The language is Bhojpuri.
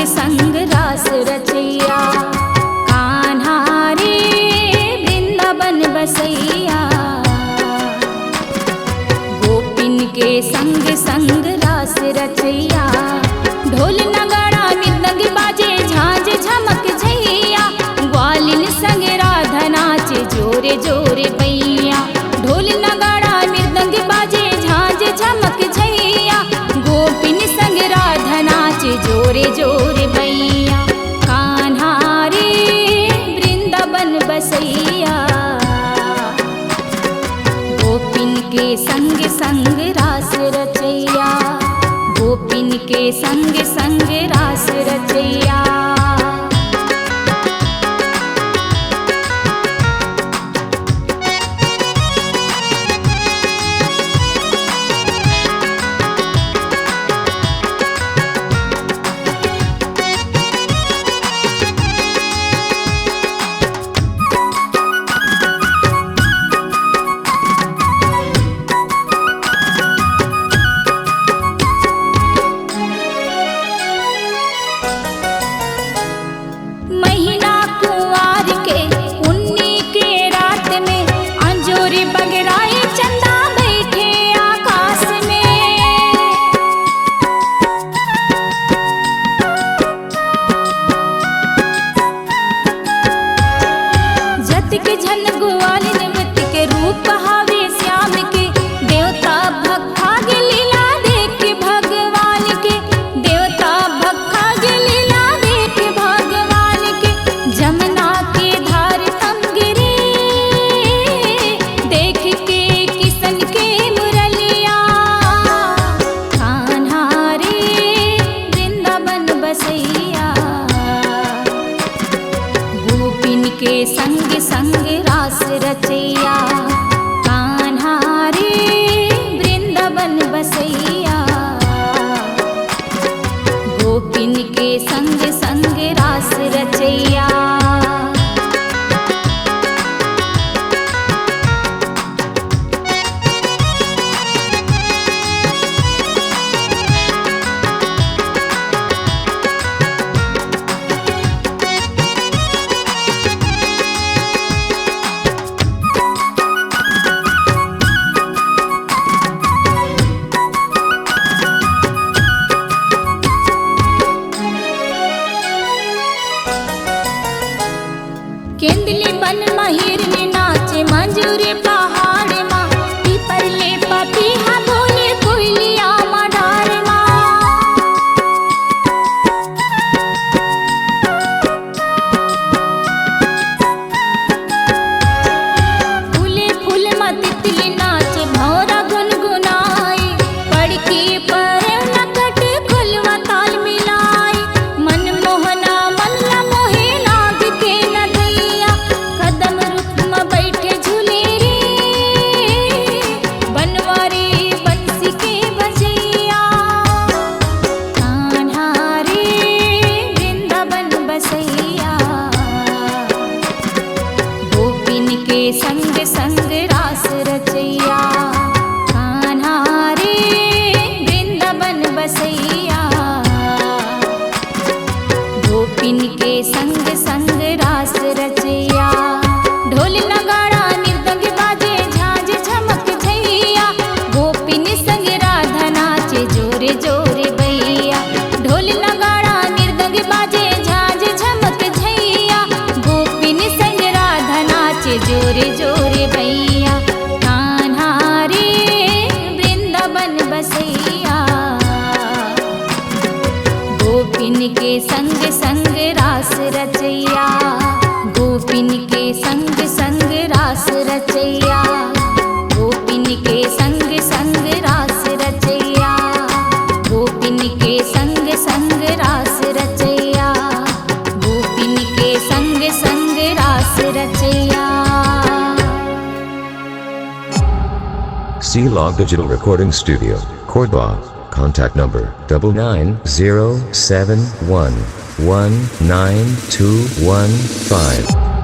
संग रास रचैया। कान्हा रे वृंदावन बसैया, गोपिन के संग संग रास रचैया। ढोल नगाड़ा मृदंग बाजे झांझ झमक झैया, ग्वालिन संग राधा नाचे जोरे जोरे बैया। ढोल नगाड़ा मृदंग बाजे झांझ झमक झैया, गोपिन संग राधा नाचे जोरे जोरे बैया। कान्हा रे वृंदावन बसैया, गोपिन के संग संग रास रचैया। गोपिन के संग संग रास रचैया। महीना कुंवार के उन्नी के रात में, अंजोरी बगराई चंदा बैठे आकाश में। जत के झन ग्वालिन मृत के रूप हावे श्याम के, देवता भग लीला देख भगवान के। देवता भग लीला देख भगवान के, जमुना के धार तमगिरे देख के किशन के मुरलिया। कान्हा रे वृंदावन बसैया, गोपिन के संग संग रास रचैया। कान्हा रे वृंदावन बसैया, गोपिन के संग संग रास रचैया। केंदली बन महिर में नाचे मंजूरी पहाड़ माँ, पीपरले पपीहा बोले कोयलिया मडार माँ। फूले फूल में तितली नाचे भौरा गुनगुनाई, पड़की पर नकट खुलवा ताल मिलाई। मन मोहना मन ला मोहे नाग के नदैया, कदम रुख में बैठे झूले रे बनवारी बंसी के बजैया। कान्हा रे वृंदावन बसैया, गोपिन के संग संग रास रचैया। कान्हा रे वृंदावन बसैया, गोपिन के संग संग रास रचैया। ढोल नगाड़ा मृदंग बाजे झांझ झमक झैया, गोपिन संग राधा नाचे जोरे जोरे बैया। ढोल नगाड़ा मृदंग बाजे झांझ झमक झैया, गोपिन संग राधा नाचे जोरे जोरे बैया। कान्हा रे वृंदावन बसैया, गोपिन के संग संग रास रचैया। गोपिन के संग संग रास रचैया, गोपिन के संग संग रास रचैया। गोपिन के संग संग रास रचैया, गोपिन के संग संग रास रचैया। C-Log Digital Recording Studio, Cordoba. Contact number 99071192115.